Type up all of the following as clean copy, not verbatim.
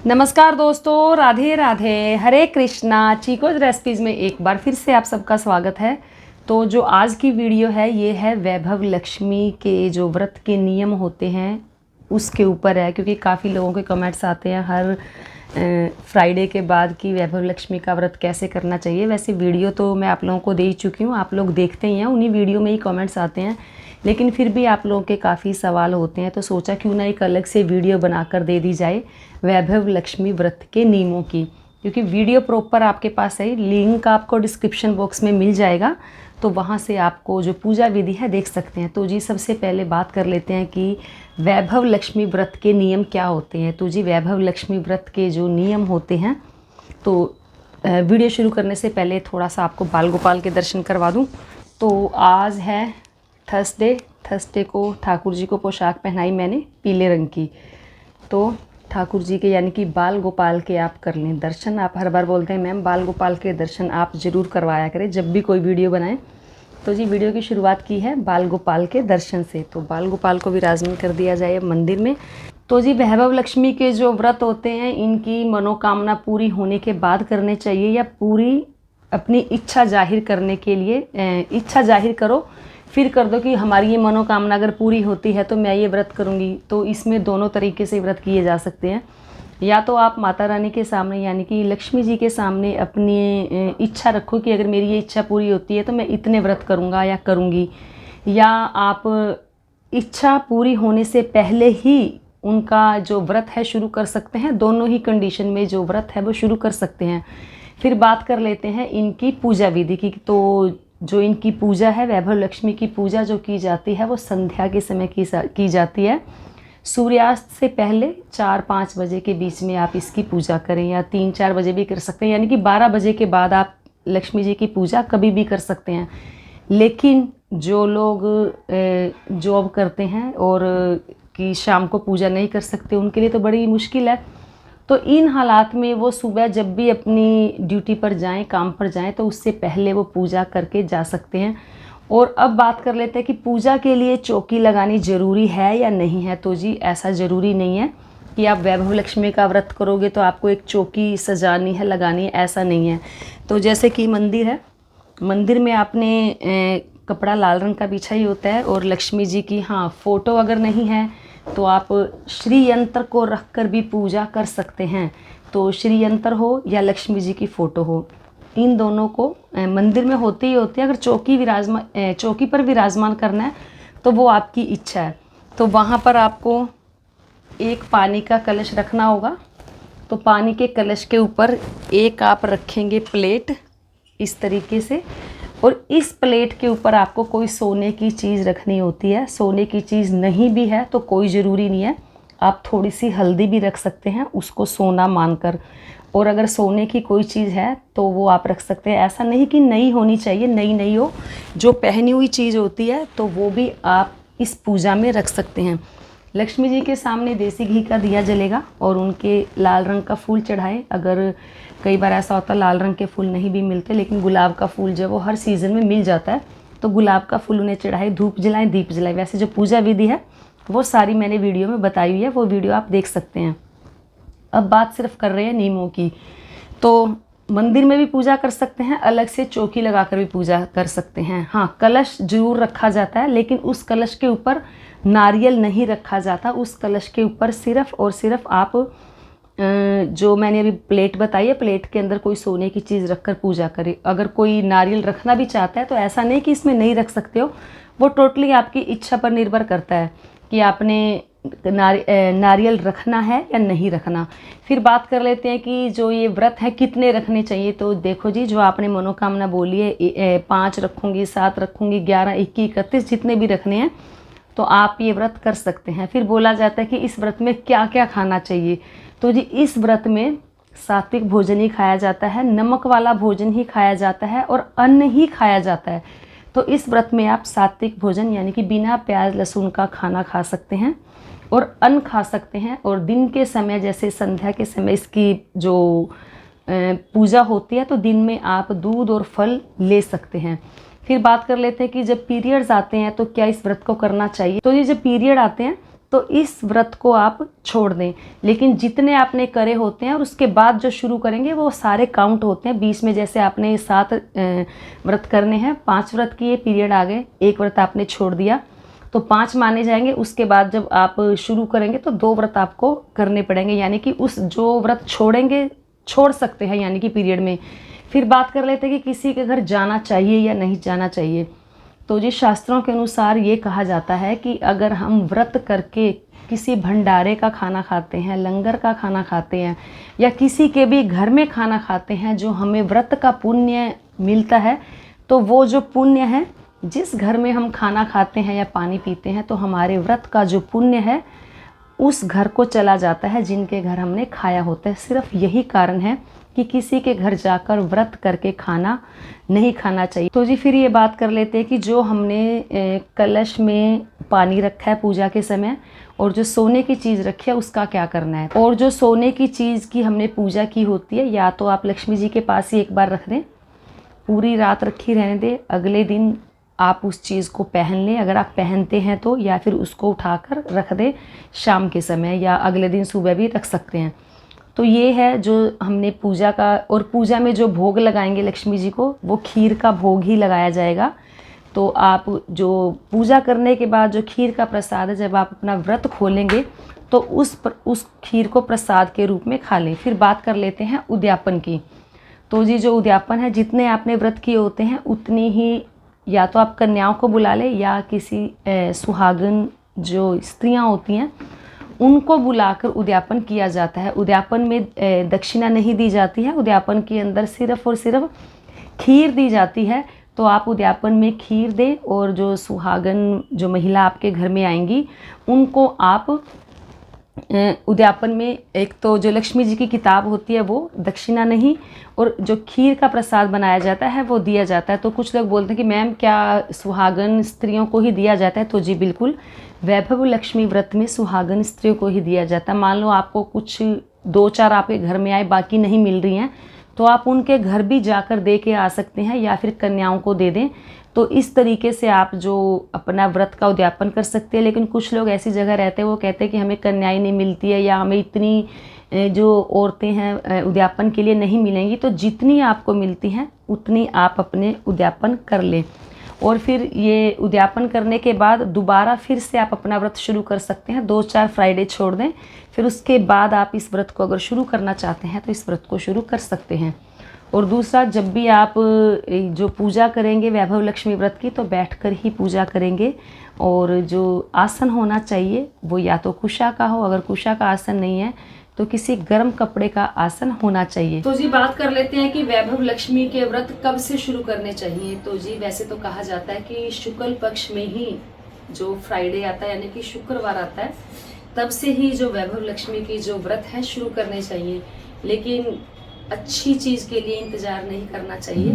नमस्कार दोस्तों, राधे राधे, हरे कृष्णा। चीकोज रेसिपीज़ में एक बार फिर से आप सबका स्वागत है। तो जो आज की वीडियो है ये है वैभव लक्ष्मी के जो व्रत के नियम होते हैं उसके ऊपर है, क्योंकि काफ़ी लोगों के कमेंट्स आते हैं हर फ्राइडे के बाद कि वैभव लक्ष्मी का व्रत कैसे करना चाहिए। वैसे वीडियो तो मैं आप लोगों को दे ही चुकी हूँ, आप लोग देखते ही हैं, उन्हीं वीडियो में ही कमेंट्स आते हैं, लेकिन फिर भी आप लोगों के काफ़ी सवाल होते हैं, तो सोचा क्यों ना एक अलग से वीडियो बनाकर दे दी जाए वैभव लक्ष्मी व्रत के नियमों की। क्योंकि वीडियो प्रॉपर आपके पास है, लिंक आपको डिस्क्रिप्शन बॉक्स में मिल जाएगा, तो वहाँ से आपको जो पूजा विधि है देख सकते हैं। तो जी सबसे पहले बात कर लेते हैं कि वैभव लक्ष्मी व्रत के नियम क्या होते हैं। तो जी वैभव लक्ष्मी व्रत के जो नियम होते हैं, तो वीडियो शुरू करने से पहले थोड़ा सा आपको बाल गोपाल के दर्शन करवा दूँ। तो आज है थर्सडे को ठाकुर जी को पोशाक पहनाई मैंने पीले रंग की। तो ठाकुर जी के यानी कि बाल गोपाल के आप कर लें दर्शन। आप हर बार बोलते हैं मैम बाल गोपाल के दर्शन आप ज़रूर करवाया करें जब भी कोई वीडियो बनाएं। तो जी वीडियो की शुरुआत की है बाल गोपाल के दर्शन से। तो बाल गोपाल को विराजमान कर दिया जाए मंदिर में। तो जी वैभव लक्ष्मी के जो व्रत होते हैं इनकी मनोकामना पूरी होने के बाद करने चाहिए, या पूरी अपनी इच्छा जाहिर करने के लिए इच्छा जाहिर करो फिर कर दो कि हमारी ये मनोकामना अगर पूरी होती है तो मैं ये व्रत करूँगी। तो इसमें दोनों तरीके से व्रत किए जा सकते हैं। या तो आप माता रानी के सामने यानी कि लक्ष्मी जी के सामने अपनी इच्छा रखो कि अगर मेरी ये इच्छा पूरी होती है तो मैं इतने व्रत करूँगा या करूँगी। या आप इच्छा पूरी होने से पहले ही उनका जो व्रत है शुरू कर सकते हैं। दोनों ही कंडीशन में जो व्रत है वो शुरू कर सकते हैं। फिर बात कर लेते हैं इनकी पूजा विधि की। तो जो इनकी पूजा है वैभव लक्ष्मी की पूजा जो की जाती है वो संध्या के समय की जाती है। सूर्यास्त से पहले 4-5 बजे के बीच में आप इसकी पूजा करें, या 3-4 बजे भी कर सकते हैं, यानी कि 12 बजे के बाद आप लक्ष्मी जी की पूजा कभी भी कर सकते हैं। लेकिन जो लोग जॉब करते हैं और कि शाम को पूजा नहीं कर सकते उनके लिए तो बड़ी मुश्किल है। तो इन हालात में वो सुबह जब भी अपनी ड्यूटी पर जाएं, काम पर जाएं, तो उससे पहले वो पूजा करके जा सकते हैं। और अब बात कर लेते हैं कि पूजा के लिए चौकी लगानी ज़रूरी है या नहीं है। तो जी ऐसा ज़रूरी नहीं है कि आप वैभव लक्ष्मी का व्रत करोगे तो आपको एक चौकी सजानी है, लगानी है, ऐसा नहीं है। तो जैसे कि मंदिर है, मंदिर में आपने कपड़ा लाल रंग का बिछा ही होता है, और लक्ष्मी जी की फ़ोटो अगर नहीं है तो आप श्री यंत्र को रखकर भी पूजा कर सकते हैं। तो श्री यंत्र हो या लक्ष्मी जी की फ़ोटो हो, इन दोनों को मंदिर में होते ही होते हैं। अगर चौकी पर विराजमान करना है तो वो आपकी इच्छा है। तो वहाँ पर आपको एक पानी का कलश रखना होगा। तो पानी के कलश के ऊपर एक आप रखेंगे प्लेट इस तरीके से, और इस प्लेट के ऊपर आपको कोई सोने की चीज़ रखनी होती है। सोने की चीज़ नहीं भी है तो कोई ज़रूरी नहीं है, आप थोड़ी सी हल्दी भी रख सकते हैं उसको सोना मानकर। और अगर सोने की कोई चीज़ है तो वो आप रख सकते हैं। ऐसा नहीं कि नई होनी चाहिए, नई नहीं हो, जो पहनी हुई चीज़ होती है तो वो भी आप इस पूजा में रख सकते हैं। लक्ष्मी जी के सामने देसी घी का दिया जलेगा और उनके लाल रंग का फूल चढ़ाएं। अगर कई बार ऐसा होता है लाल रंग के फूल नहीं भी मिलते, लेकिन गुलाब का फूल जो वो हर सीज़न में मिल जाता है, तो गुलाब का फूल उन्हें चढ़ाए, धूप जलाएं, दीप जलाएं। वैसे जो पूजा विधि है वो सारी मैंने वीडियो में बताई हुई है, वो वीडियो आप देख सकते हैं। अब बात सिर्फ कर रहे हैं नियमों की। तो मंदिर में भी पूजा कर सकते हैं, अलग से चौकी लगाकर भी पूजा कर सकते हैं। हाँ, कलश जरूर रखा जाता है, लेकिन उस कलश के ऊपर नारियल नहीं रखा जाता। उस कलश के ऊपर सिर्फ और सिर्फ आप जो मैंने अभी प्लेट बताई है, प्लेट के अंदर कोई सोने की चीज़ रखकर पूजा करें। अगर कोई नारियल रखना भी चाहता है तो ऐसा नहीं कि इसमें नहीं रख सकते हो, वो टोटली आपकी इच्छा पर निर्भर करता है कि आपने नारियल रखना है या नहीं रखना। फिर बात कर लेते हैं कि जो ये व्रत है कितने रखने चाहिए। तो देखो जी, जो आपने मनोकामना बोली है 5 रखूँगी, 7 रखूँगी, 11, 21, 31 जितने भी रखने हैं तो आप ये व्रत कर सकते हैं। फिर बोला जाता है कि इस व्रत में क्या क्या खाना चाहिए। तो जी इस व्रत में सात्विक भोजन ही खाया जाता है, नमक वाला भोजन ही खाया जाता है और अन्न ही खाया जाता है। तो इस व्रत में आप सात्विक भोजन यानी कि बिना प्याज लहसुन का खाना खा सकते हैं और अन्न खा सकते हैं। और दिन के समय जैसे संध्या के समय इसकी जो पूजा होती है तो दिन में आप दूध और फल ले सकते हैं। फिर बात कर लेते हैं कि जब पीरियड्स आते हैं तो क्या इस व्रत को करना चाहिए। तो ये जब पीरियड आते हैं तो इस व्रत को आप छोड़ दें। लेकिन जितने आपने करे होते हैं और उसके बाद जो शुरू करेंगे वो सारे काउंट होते हैं। बीच में जैसे आपने 7 व्रत करने हैं, 5 व्रत किए, पीरियड आ गए, 1 व्रत आपने छोड़ दिया तो 5 माने जाएंगे। उसके बाद जब आप शुरू करेंगे तो 2 व्रत आपको करने पड़ेंगे, यानी कि उस जो व्रत छोड़ सकते हैं यानी कि पीरियड में। फिर बात कर लेते हैं कि किसी के घर जाना चाहिए या नहीं जाना चाहिए। तो जी शास्त्रों के अनुसार ये कहा जाता है कि अगर हम व्रत करके किसी भंडारे का खाना खाते हैं, लंगर का खाना खाते हैं या किसी के भी घर में खाना खाते हैं जो हमें व्रत का पुण्य मिलता है, तो वो जो पुण्य है, जिस घर में हम खाना खाते हैं या पानी पीते हैं, तो हमारे व्रत का जो पुण्य है उस घर को चला जाता है जिनके घर हमने खाया होता है। सिर्फ यही कारण है कि किसी के घर जाकर व्रत करके खाना नहीं खाना चाहिए। तो जी फिर ये बात कर लेते हैं कि जो हमने कलश में पानी रखा है पूजा के समय और जो सोने की चीज़ रखी है उसका क्या करना है। और जो सोने की चीज़ की हमने पूजा की होती है, या तो आप लक्ष्मी जी के पास ही एक बार रख दें, पूरी रात रखी रहने दें, अगले दिन आप उस चीज़ को पहन लें अगर आप पहनते हैं तो, या फिर उसको उठाकर रख दें शाम के समय, या अगले दिन सुबह भी रख सकते हैं। तो ये है जो हमने पूजा का। और पूजा में जो भोग लगाएंगे लक्ष्मी जी को, वो खीर का भोग ही लगाया जाएगा। तो आप जो पूजा करने के बाद जो खीर का प्रसाद है, जब आप अपना व्रत खोलेंगे तो उस खीर को प्रसाद के रूप में खा लें। फिर बात कर लेते हैं उद्यापन की। तो जी जो उद्यापन है, जितने आपने व्रत किए होते हैं उतनी ही या तो आप कन्याओं को बुला लें या किसी सुहागन जो स्त्रियां होती हैं उनको बुलाकर उद्यापन किया जाता है। उद्यापन में दक्षिणा नहीं दी जाती है, उद्यापन के अंदर सिर्फ और सिर्फ खीर दी जाती है। तो आप उद्यापन में खीर दें और जो सुहागन जो महिला आपके घर में आएंगी उनको आप उद्यापन में एक तो जो लक्ष्मी जी की किताब होती है वो दक्षिणा नहीं, और जो खीर का प्रसाद बनाया जाता है वो दिया जाता है। तो कुछ लोग बोलते हैं कि मैम क्या सुहागन स्त्रियों को ही दिया जाता है? तो जी बिल्कुल, वैभव लक्ष्मी व्रत में सुहागन स्त्रियों को ही दिया जाता है। मान लो आपको कुछ 2-4 आपके घर में आए, बाकी नहीं मिल रही हैं, तो आप उनके घर भी जाकर दे के आ सकते हैं या फिर कन्याओं को दे दें। तो इस तरीके से आप जो अपना व्रत का उद्यापन कर सकते हैं। लेकिन कुछ लोग ऐसी जगह रहते हैं वो कहते हैं कि हमें कन्याएं नहीं मिलती है या हमें इतनी जो औरतें हैं उद्यापन के लिए नहीं मिलेंगी। तो जितनी आपको मिलती हैं उतनी आप अपने उद्यापन कर लें। और फिर ये उद्यापन करने के बाद दोबारा फिर से आप अपना व्रत शुरू कर सकते हैं। 2-4 फ्राइडे छोड़ दें, फिर उसके बाद आप इस व्रत को अगर शुरू करना चाहते हैं तो इस व्रत को शुरू कर सकते हैं। और दूसरा, जब भी आप जो पूजा करेंगे वैभव लक्ष्मी व्रत की, तो बैठकर ही पूजा करेंगे। और जो आसन होना चाहिए वो या तो कुशा का हो, अगर कुशा का आसन नहीं है तो किसी गर्म कपड़े का आसन होना चाहिए। तो जी बात कर लेते हैं कि वैभव लक्ष्मी के व्रत कब से शुरू करने चाहिए। तो जी वैसे तो कहा जाता है कि शुक्ल पक्ष में ही जो फ्राइडे आता है यानी कि शुक्रवार आता है, तब से ही जो वैभव लक्ष्मी की जो व्रत है शुरू करने चाहिए। लेकिन अच्छी चीज के लिए इंतजार नहीं करना चाहिए।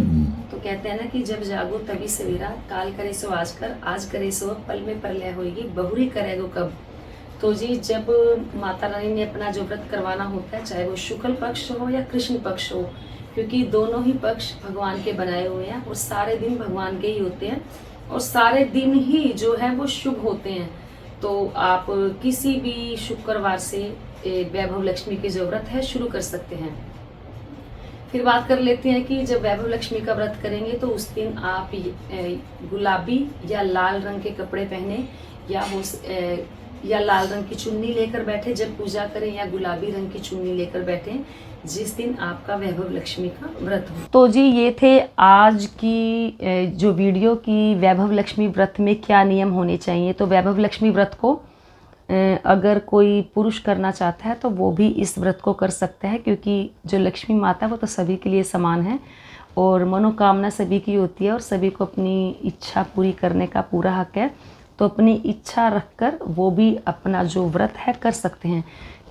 तो कहते हैं ना कि जब जागो तभी सवेरा, काल करे सो आज कर, आज करे सो पल में प्रलय होएगी, बहुरी करेगो कब। तो जी जब माता रानी ने अपना जो व्रत करवाना होता है, चाहे वो शुक्ल पक्ष हो या कृष्ण पक्ष हो, क्योंकि दोनों ही पक्ष भगवान के बनाए हुए हैं और सारे दिन भगवान के ही होते हैं और सारे दिन ही जो है वो शुभ होते हैं। तो आप किसी भी शुक्रवार से वैभव लक्ष्मी की जो व्रत है शुरू कर सकते हैं। फिर बात कर लेते हैं कि जब वैभव लक्ष्मी का व्रत करेंगे तो उस दिन आप गुलाबी या लाल रंग के कपड़े पहने या लाल रंग की चुन्नी लेकर बैठे जब पूजा करें, या गुलाबी रंग की चुन्नी लेकर बैठे जिस दिन आपका वैभव लक्ष्मी का व्रत हो। तो जी ये थे आज की जो वीडियो की वैभव लक्ष्मी व्रत में क्या नियम होने चाहिए। तो वैभव लक्ष्मी व्रत को अगर कोई पुरुष करना चाहता है तो वो भी इस व्रत को कर सकता है, क्योंकि जो लक्ष्मी माता है वो तो सभी के लिए समान है और मनोकामना सभी की होती है और सभी को अपनी इच्छा पूरी करने का पूरा हक है। तो अपनी इच्छा रखकर वो भी अपना जो व्रत है कर सकते हैं।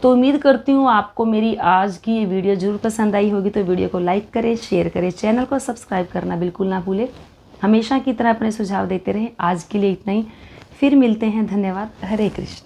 तो उम्मीद करती हूँ आपको मेरी आज की ये वीडियो ज़रूर पसंद आई होगी। तो वीडियो को लाइक करें, शेयर करें, चैनल को सब्सक्राइब करना बिल्कुल ना भूलें। हमेशा की तरह अपने सुझाव देते रहें। आज के लिए इतना ही, फिर मिलते हैं। धन्यवाद। हरे कृष्ण।